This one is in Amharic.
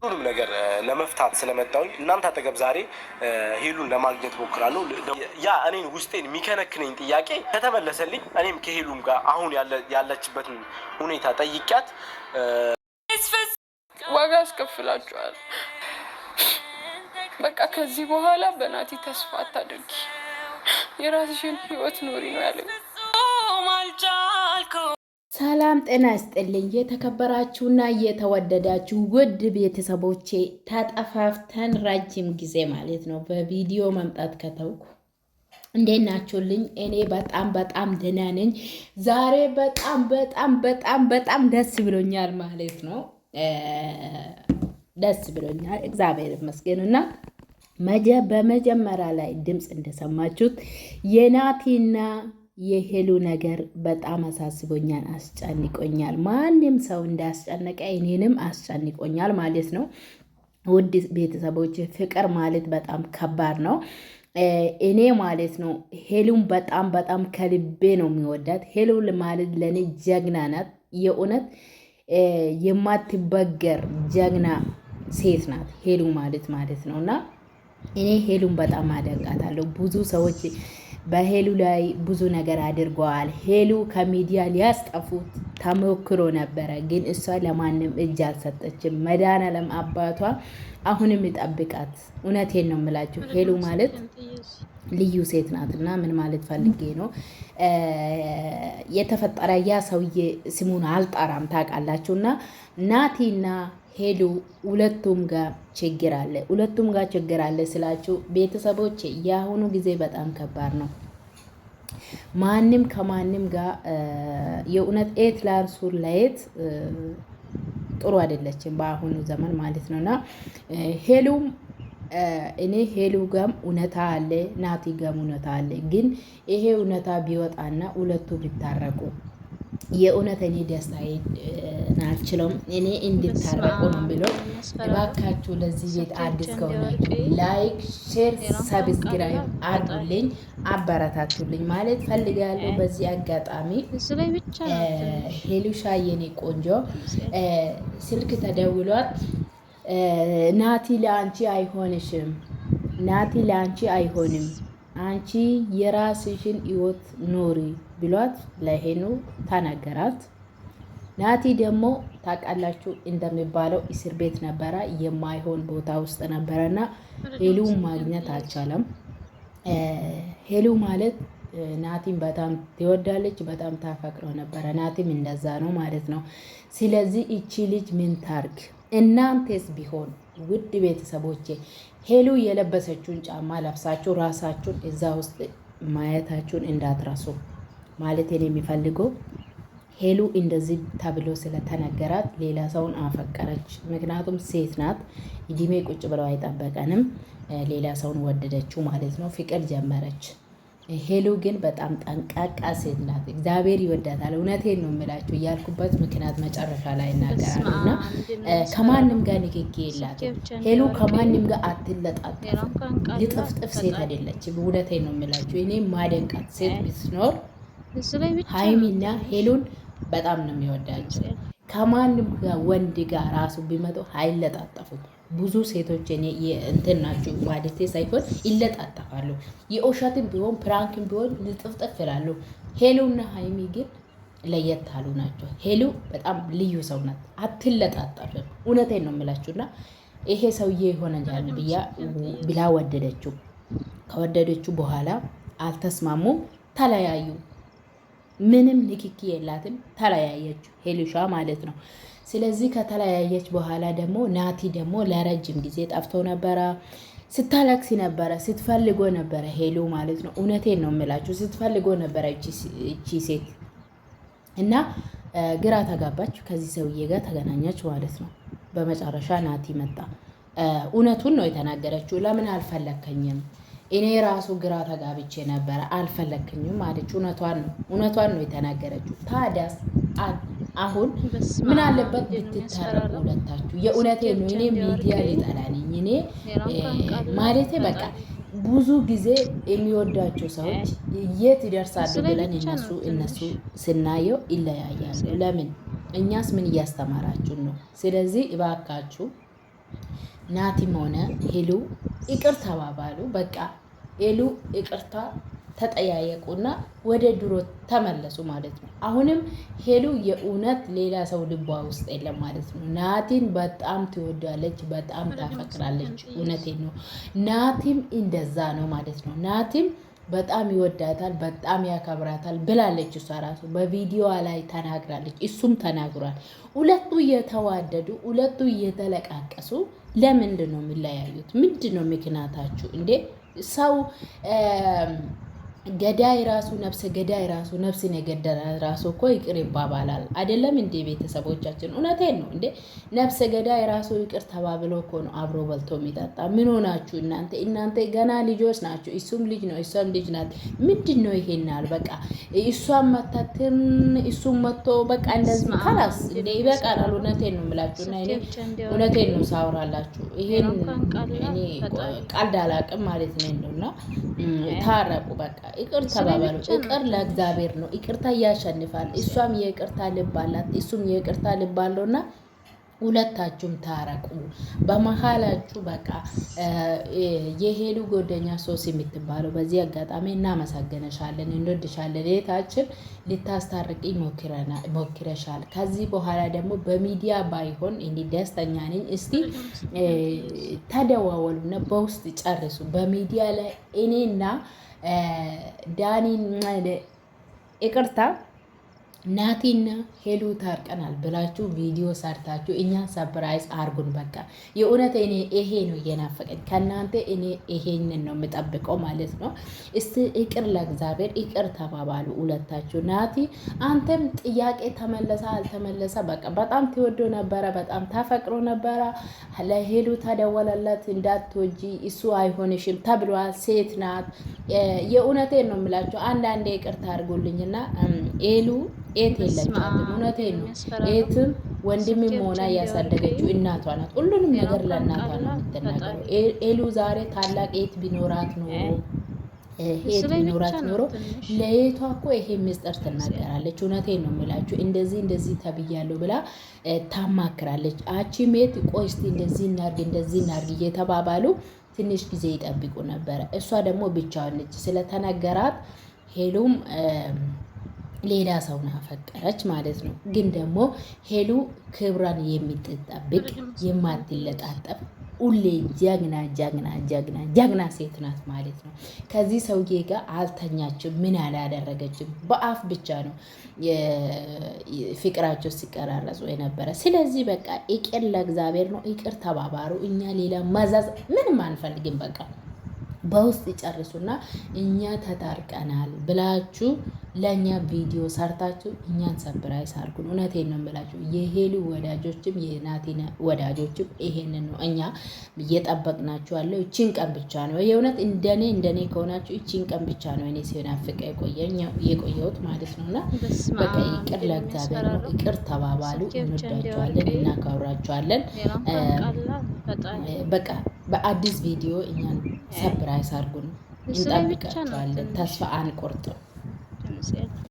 ሁሉም ነገር ለመፍታት ስለመጣሁኝ እናንተ አጠገብ ዛሬ ሄሉን ለማግኘት ሞክራለሁ። ያ እኔን ውስጤን የሚከነክነኝ ጥያቄ ከተመለሰልኝ እኔም ከሄሉም ጋር አሁን ያለችበትን ሁኔታ ጠይቂያት ዋጋ አስከፍላችኋል። በቃ ከዚህ በኋላ በናቲ ተስፋ አታድርጊ፣ የራስሽን ህይወት ኑሪ ነው ያለኝ። ሰላም ጤና ይስጥልኝ። የተከበራችሁና የተወደዳችሁ ውድ ቤተሰቦቼ ተጠፋፍተን ረጅም ጊዜ ማለት ነው በቪዲዮ መምጣት ከተውኩ እንዴት ናችሁልኝ? እኔ በጣም ደህና ነኝ። ዛሬ በጣም ደስ ብሎኛል ማለት ነው። ደስ ብሎኛል፣ እግዚአብሔር ይመስገንና በመጀመሪያ ላይ ድምፅ እንደሰማችሁት የናቲና የሄሉ ነገር በጣም አሳስቦኛል፣ አስጨንቆኛል። ማንም ሰው እንዳስጨነቀ እኔንም አስጨንቆኛል ማለት ነው። ውድ ቤተሰቦች ፍቅር ማለት በጣም ከባድ ነው። እኔ ማለት ነው ሄሉን በጣም ከልቤ ነው የሚወዳት። ሄሉ ማለት ለእኔ ጀግና ናት። የእውነት የማትበገር ጀግና ሴት ናት ሄሉ ማለት ነው። እና እኔ ሄሉን በጣም አደንቃታለሁ። ብዙ ሰዎች በሄሉ ላይ ብዙ ነገር አድርገዋል። ሄሉ ከሚዲያ ሊያስጠፉት ተሞክሮ ነበረ፣ ግን እሷ ለማንም እጅ አልሰጠችም። መድኃኒዓለም አባቷ አሁንም ይጠብቃት። እውነቴን ነው የምላችሁ። ሄሉ ማለት ልዩ ሴት ናትና ምን ማለት ፈልጌ ነው የተፈጠረ ያ ሰውዬ ስሙን አልጠራም ታውቃላችሁና ናቲና ሄሉ ሁለቱም ጋር ችግር አለ ስላችሁ ቤተሰቦች፣ የአሁኑ ጊዜ በጣም ከባድ ነው። ማንም ከማንም ጋር የእውነት ኤት ላርሱ ለየት ጥሩ አይደለችም በአሁኑ ዘመን ማለት ነውና ሄሉም እኔ ሄሉ ጋም እውነታ አለ፣ ናቲ ጋም እውነታ አለ። ግን ይሄ እውነታ ቢወጣና ሁለቱ ቢታረቁ የእውነት እኔ ደስታዬን አልችለውም። እኔ እንድታረቁ ነው ብሎ እባካችሁ ለዚህ ቤት አዲስ ከሆናችሁ ላይክ፣ ሼር፣ ሰብስክራይብ አድርጉልኝ፣ አበረታቱልኝ ማለት ፈልጋለሁ። በዚህ አጋጣሚ ሄሉሻ የኔ ቆንጆ ስልክ ተደውሏት ናቲ ለአንቺ አይሆንሽም፣ ናቲ ለአንቺ አይሆንም፣ አንቺ የራስሽን ህይወት ኖሪ ብሏት ለሄኑ ተናገራት። ናቲ ደግሞ ታውቃላችሁ እንደሚባለው እስር ቤት ነበረ፣ የማይሆን ቦታ ውስጥ ነበረና ሄሉ ማግኘት አልቻለም። ሄሉ ማለት ናቲም በጣም ትወዳለች፣ በጣም ታፈቅረው ነበረ። ናቲም እንደዛ ነው ማለት ነው። ስለዚህ እቺ ልጅ ምን ታርግ? እናንተስ ቢሆን ውድ ቤተሰቦቼ ሄሉ የለበሰችውን ጫማ ለብሳችሁ ራሳችሁን እዛ ውስጥ ማየታችሁን እንዳትረሱ ማለት ነው የሚፈልገው። ሄሉ እንደዚህ ተብሎ ስለተነገራት ሌላ ሰውን አፈቀረች። ምክንያቱም ሴት ናት፣ እድሜ ቁጭ ብለው አይጠበቀንም። ሌላ ሰውን ወደደችው ማለት ነው፣ ፍቅር ጀመረች። ሄሉ ግን በጣም ጠንቃቃ ሴት ናት። እግዚአብሔር ይወዳታል። እውነቴን ነው የምላችሁ እያልኩበት ምክንያት መጨረሻ ላይ እናገራለሁ። እና ከማንም ጋር ንክኪ የላትም ሄሉ፣ ከማንም ጋር አትለጣጠፍም። ልጥፍጥፍ ሴት አይደለችም። እውነቴን ነው የምላችሁ። እኔ ማደንቃት ሴት ብትኖር ሀይሚና ሄሉን በጣም ነው የሚወዳቸው። ከማንም ጋር ወንድ ጋር ራሱ ቢመጡ አይለጣጠፉም። ብዙ ሴቶች እኔ እንትን ናቸው ማለቴ ሳይሆን ይለጣጠፋሉ። የውሸትም ቢሆን ፕራንክም ቢሆን ልጥፍጥፍ ይላሉ። ሄሉና ሀይሚ ግን ለየት ያሉ ናቸው። ሄሉ በጣም ልዩ ሰው ናት፣ አትለጣጠፍም። እውነቴን ነው የምላችሁና ይሄ ሰውዬ ይሆነኛል ብላ ወደደችው። ከወደደችው በኋላ አልተስማሙም፣ ተለያዩ። ምንም ንክኪ የላትም፣ ተለያየች ሄሉሻ ማለት ነው። ስለዚህ ከተለያየች በኋላ ደግሞ ናቲ ደግሞ ለረጅም ጊዜ ጠፍቶ ነበረ። ስታለቅሲ ነበረ፣ ስትፈልጎ ነበረ ሄሉ ማለት ነው። እውነቴን ነው የምላችሁ፣ ስትፈልጎ ነበረ እቺ ሴት እና ግራ ተጋባች። ከዚህ ሰውዬ ጋር ተገናኘች ማለት ነው። በመጨረሻ ናቲ መጣ። እውነቱን ነው የተናገረችው። ለምን አልፈለከኝም? እኔ ራሱ ግራ ተጋብቼ ነበረ፣ አልፈለክኝም አለች። እውነቷን ነው የተናገረችው። ታዲያስ አሁን ምን አለበት ብትታረቁ ሁለታችሁ? የእውነቴ ነው። እኔ ሚዲያ ሊጠላ ነኝ እኔ ማለቴ በቃ ብዙ ጊዜ የሚወዳቸው ሰዎች የት ይደርሳሉ ብለን እነሱ ስናየው ይለያያሉ። ለምን? እኛስ ምን እያስተማራችሁን ነው? ስለዚህ እባካችሁ ናቲም ሆነ ሄሉ ይቅር ተባባሉ። በቃ ሄሉ ይቅርታ ተጠያየቁና ወደ ድሮ ተመለሱ ማለት ነው። አሁንም ሄሉ የእውነት ሌላ ሰው ልቧ ውስጥ የለም ማለት ነው። ናቲን በጣም ትወዳለች፣ በጣም ታፈቅራለች። እውነቴን ነው። ናቲም እንደዛ ነው ማለት ነው። ናቲም በጣም ይወዳታል፣ በጣም ያከብራታል ብላለች። እሷ ራሱ በቪዲዮ ላይ ተናግራለች፣ እሱም ተናግሯል። ሁለቱ እየተዋደዱ ሁለቱ እየተለቃቀሱ ለምንድን ነው የሚለያዩት? ምንድን ነው ምክንያታችሁ እንዴ? ሰው ገዳይ ራሱ ነፍሰ ገዳይ ራሱ ነፍስን የገደለ ራሱ እኮ ይቅር ይባባላል አይደለም እንዴ? ቤተሰቦቻችን እውነቴን ነው እንዴ? ነፍሰ ገዳይ ራሱ ይቅር ተባብሎ እኮ ነው አብሮ በልቶ የሚጠጣ። ምን ሆናችሁ እናንተ? እናንተ ገና ልጆች ናቸው። እሱም ልጅ ነው፣ እሷም ልጅ ናት። ምንድን ነው ይሄናል? በቃ እሷም መታትን እሱም መጥቶ በቃ እንደዚህ ካላስ እንዴ ይበቃል። እውነቴን ነው የምላችሁ እና እኔ እውነቴን ነው ሳውራላችሁ። ይሄን እኔ ቀልድ አላውቅም ማለት ነው እንደውና ታረቁ በቃ ይቅር ተባባሉ። ይቅር ለእግዚአብሔር ነው። ይቅርታ ያሸንፋል። እሷም የይቅርታ ልብ አላት፣ እሱም የይቅርታ ልብ አለውና ሁለታችሁም ታረቁ። በመሀላችሁ በቃ የሄሉ ጎደኛ ሶስ የምትባለው በዚህ አጋጣሚ እናመሰግነሻለን፣ እንወድሻለን። የታችን ልታስታርቂ ሞክረሻል። ከዚህ በኋላ ደግሞ በሚዲያ ባይሆን እኔ ደስተኛ ነኝ። እስቲ ተደዋወሉና በውስጥ ጨርሱ። በሚዲያ ላይ እኔና ዳኒን ይቅርታ ናቲና ሄሉ ታርቀናል ብላችሁ ቪዲዮ ሰርታችሁ እኛን ሰፕራይዝ አርጉን። በቃ የእውነት እኔ ይሄ ነው እየናፈቀኝ ከእናንተ። እኔ ይሄንን ነው የምጠብቀው ማለት ነው። እስቲ ይቅር ለእግዚአብሔር ይቅር ተባባሉ ሁለታችሁ። ናቲ አንተም ጥያቄ ተመለሰ አልተመለሰ በቃ በጣም ትወዶ ነበረ፣ በጣም ታፈቅሮ ነበረ። ለሄሉ ተደወለለት እንዳትወጂ እሱ አይሆንሽም ተብሏል። ሴት ናት። የእውነቴን ነው የምላችሁ። አንዳንዴ ይቅርታ አድርጉልኝና ሄሉ ኤት የለቻትም። እውነቴን ነው። ኤትም ወንድምም ሆና እያሳደገችው እናቷ ናት። ሁሉንም ነገር ለእናቷ ነው የምትናገረው። ኤሉ ዛሬ ታላቅ ኤት ቢኖራት ኖሮ ሄት ቢኖራት ኖሮ ለየቷ እኮ ይሄ ምስጢር ትናገራለች። እውነቴን ነው የምላችሁ። እንደዚህ ተብያለሁ ብላ ታማክራለች። አቺ ሜት ቆይ እስቲ እንደዚህ እናርግ እየተባባሉ ትንሽ ጊዜ ይጠብቁ ነበረ። እሷ ደግሞ ብቻዋን ነች ስለተነገራት ሄሉም ሌላ ሰውን አፈቀረች ማለት ነው። ግን ደግሞ ሄሉ ክብሯን የምትጠብቅ የማትለጣጠፍ ሁሌ ጀግና ሴት ናት ማለት ነው። ከዚህ ሰውዬ ጋር አልተኛችም፣ ምን አላደረገችም። በአፍ ብቻ ነው ፍቅራቸው ሲቀራረጹ የነበረ። ስለዚህ በቃ ይቅር ለእግዚአብሔር ነው። ይቅር ተባባሩ። እኛ ሌላ መዛዝ ምንም አንፈልግም። በቃ በውስጥ ይጨርሱና እኛ ተታርቀናል ብላችሁ ለእኛ ቪዲዮ ሰርታችሁ እኛን ሰፕራይዝ አድርጉን። እውነቴን ነው የምላችሁ። የሄሉ ወዳጆችም የናቲና ወዳጆችም ይሄንን ነው እኛ እየጠበቅናችሁ ያለው። ይቺን ቀን ብቻ ነው የእውነት እንደኔ ከሆናችሁ ይቺን ቀን ብቻ ነው እኔ ሲናፍቅ የቆየሁት ማለት ነው። እና በቃ ይቅር ለእግዚአብሔር ነው። ይቅር ተባባሉ። እንወዳችኋለን፣ እናከብራችኋለን። በቃ በአዲስ ቪዲዮ እኛን ሰፕራይዝ አድርጉን። እንጠብቃችኋለን። ተስፋ አንቆርጥም።